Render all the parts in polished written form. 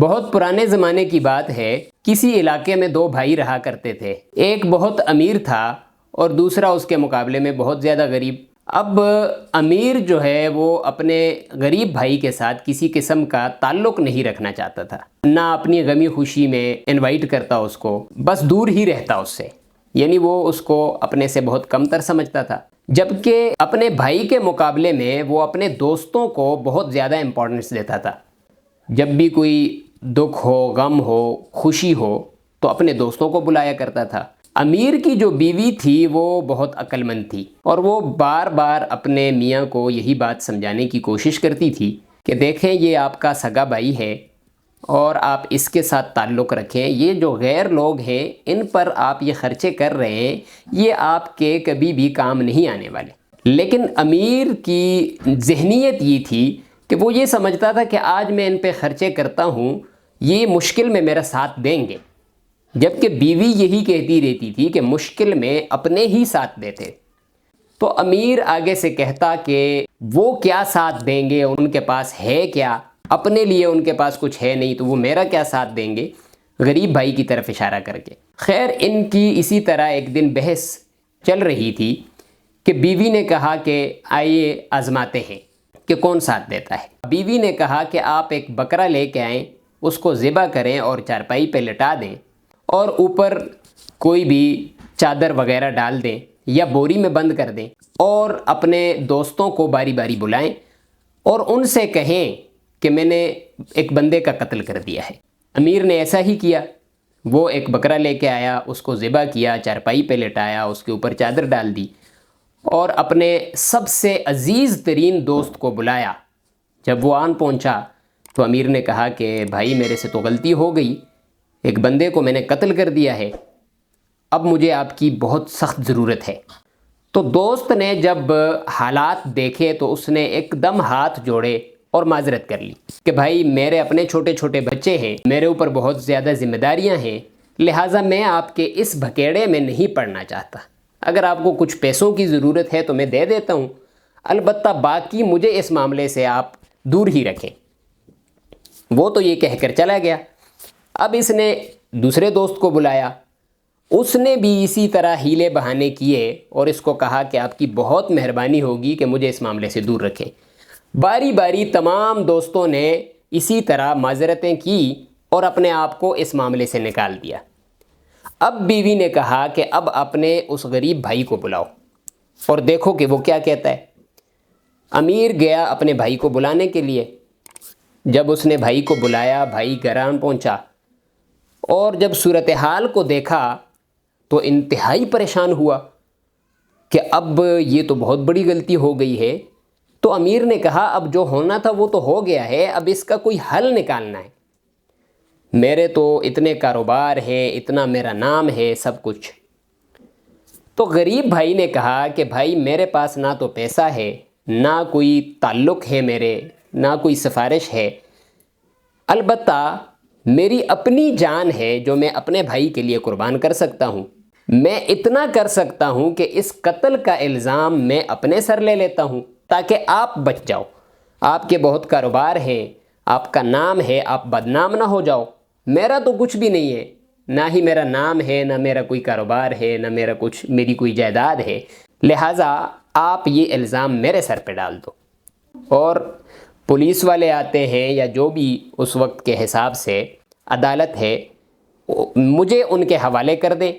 بہت پرانے زمانے کی بات ہے، کسی علاقے میں دو بھائی رہا کرتے تھے۔ ایک بہت امیر تھا اور دوسرا اس کے مقابلے میں بہت زیادہ غریب۔ اب امیر جو ہے وہ اپنے غریب بھائی کے ساتھ کسی قسم کا تعلق نہیں رکھنا چاہتا تھا، نہ اپنی غمی خوشی میں انوائٹ کرتا اس کو، بس دور ہی رہتا اس سے، یعنی وہ اس کو اپنے سے بہت کم تر سمجھتا تھا۔ جبکہ اپنے بھائی کے مقابلے میں وہ اپنے دوستوں کو بہت زیادہ امپورٹنس دیتا تھا۔ جب بھی کوئی دکھ ہو، غم ہو، خوشی ہو تو اپنے دوستوں کو بلایا کرتا تھا۔ امیر کی جو بیوی تھی وہ بہت عقل مند تھی اور وہ بار بار اپنے میاں کو یہی بات سمجھانے کی کوشش کرتی تھی کہ دیکھیں یہ آپ کا سگا بھائی ہے اور آپ اس کے ساتھ تعلق رکھیں، یہ جو غیر لوگ ہیں ان پر آپ یہ خرچے کر رہے ہیں، یہ آپ کے کبھی بھی کام نہیں آنے والے۔ لیکن امیر کی ذہنیت یہ تھی کہ وہ یہ سمجھتا تھا کہ آج میں ان پہ خرچے کرتا ہوں، یہ مشکل میں میرا ساتھ دیں گے، جبکہ بیوی یہی کہتی رہتی تھی کہ مشکل میں اپنے ہی ساتھ دیتے۔ تو امیر آگے سے کہتا کہ وہ کیا ساتھ دیں گے، ان کے پاس ہے کیا، اپنے لیے ان کے پاس کچھ ہے نہیں تو وہ میرا کیا ساتھ دیں گے، غریب بھائی کی طرف اشارہ کر کے۔ خیر ان کی اسی طرح ایک دن بحث چل رہی تھی کہ بیوی نے کہا کہ آئیے آزماتے ہیں کہ کون ساتھ دیتا ہے۔ بیوی نے کہا کہ آپ ایک بکرا لے کے آئیں، اس کو ذبح کریں اور چارپائی پہ لٹا دیں اور اوپر کوئی بھی چادر وغیرہ ڈال دیں یا بوری میں بند کر دیں اور اپنے دوستوں کو باری باری بلائیں اور ان سے کہیں کہ میں نے ایک بندے کا قتل کر دیا ہے۔ امیر نے ایسا ہی کیا، وہ ایک بکرا لے کے آیا، اس کو ذبح کیا، چارپائی پہ لٹایا، اس کے اوپر چادر ڈال دی اور اپنے سب سے عزیز ترین دوست کو بلایا۔ جب وہ آن پہنچا تو امیر نے کہا کہ بھائی میرے سے تو غلطی ہو گئی، ایک بندے کو میں نے قتل کر دیا ہے، اب مجھے آپ کی بہت سخت ضرورت ہے۔ تو دوست نے جب حالات دیکھے تو اس نے ایک دم ہاتھ جوڑے اور معذرت کر لی کہ بھائی میرے اپنے چھوٹے چھوٹے بچے ہیں، میرے اوپر بہت زیادہ ذمہ داریاں ہیں، لہٰذا میں آپ کے اس بھکیڑے میں نہیں پڑنا چاہتا۔ اگر آپ کو کچھ پیسوں کی ضرورت ہے تو میں دے دیتا ہوں، البتہ باقی مجھے اس معاملے سے آپ دور ہی رکھیں۔ وہ تو یہ کہہ کر چلا گیا۔ اب اس نے دوسرے دوست کو بلایا، اس نے بھی اسی طرح ہیلے بہانے کیے اور اس کو کہا کہ آپ کی بہت مہربانی ہوگی کہ مجھے اس معاملے سے دور رکھیں۔ باری باری تمام دوستوں نے اسی طرح معذرتیں کی اور اپنے آپ کو اس معاملے سے نکال دیا۔ اب بیوی نے کہا کہ اب اپنے اس غریب بھائی کو بلاؤ اور دیکھو کہ وہ کیا کہتا ہے۔ امیر گیا اپنے بھائی کو بلانے کے لیے۔ جب اس نے بھائی کو بلایا، بھائی گھران پہنچا اور جب صورتحال کو دیکھا تو انتہائی پریشان ہوا کہ اب یہ تو بہت بڑی غلطی ہو گئی ہے۔ تو امیر نے کہا اب جو ہونا تھا وہ تو ہو گیا ہے، اب اس کا کوئی حل نکالنا ہے، میرے تو اتنے کاروبار ہیں، اتنا میرا نام ہے، سب کچھ۔ تو غریب بھائی نے کہا کہ بھائی میرے پاس نہ تو پیسہ ہے، نہ کوئی تعلق ہے میرے، نہ کوئی سفارش ہے، البتہ میری اپنی جان ہے جو میں اپنے بھائی کے لیے قربان کر سکتا ہوں۔ میں اتنا کر سکتا ہوں کہ اس قتل کا الزام میں اپنے سر لے لیتا ہوں تاکہ آپ بچ جاؤ، آپ کے بہت کاروبار ہیں، آپ کا نام ہے، آپ بدنام نہ ہو جاؤ۔ میرا تو کچھ بھی نہیں ہے، نہ ہی میرا نام ہے، نہ میرا کوئی کاروبار ہے، نہ میری کوئی جائیداد ہے، لہٰذا آپ یہ الزام میرے سر پہ ڈال دو۔ اور پولیس والے آتے ہیں یا جو بھی اس وقت کے حساب سے عدالت ہے، مجھے ان کے حوالے کر دیں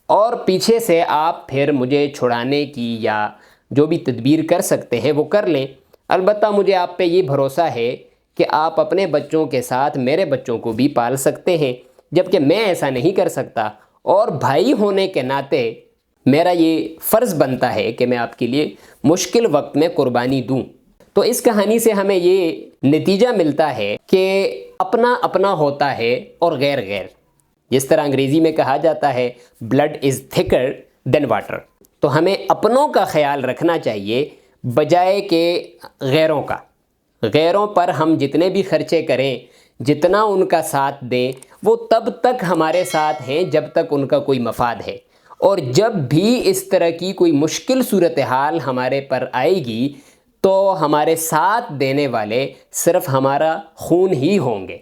اور پیچھے سے آپ پھر مجھے چھڑانے کی یا جو بھی تدبیر کر سکتے ہیں وہ کر لیں، البتہ مجھے آپ پہ یہ بھروسہ ہے کہ آپ اپنے بچوں کے ساتھ میرے بچوں کو بھی پال سکتے ہیں، جبکہ میں ایسا نہیں کر سکتا اور بھائی ہونے کے ناطے میرا یہ فرض بنتا ہے کہ میں آپ کے لیے مشکل وقت میں قربانی دوں۔ تو اس کہانی سے ہمیں یہ نتیجہ ملتا ہے کہ اپنا اپنا ہوتا ہے اور غیر غیر، جس طرح انگریزی میں کہا جاتا ہے بلڈ از تھکر دین واٹر۔ تو ہمیں اپنوں کا خیال رکھنا چاہیے بجائے کہ غیروں کا۔ غیروں پر ہم جتنے بھی خرچے کریں، جتنا ان کا ساتھ دیں، وہ تب تک ہمارے ساتھ ہیں جب تک ان کا کوئی مفاد ہے، اور جب بھی اس طرح کی کوئی مشکل صورتحال ہمارے پر آئے گی تو ہمارے ساتھ دینے والے صرف ہمارا خون ہی ہوں گے۔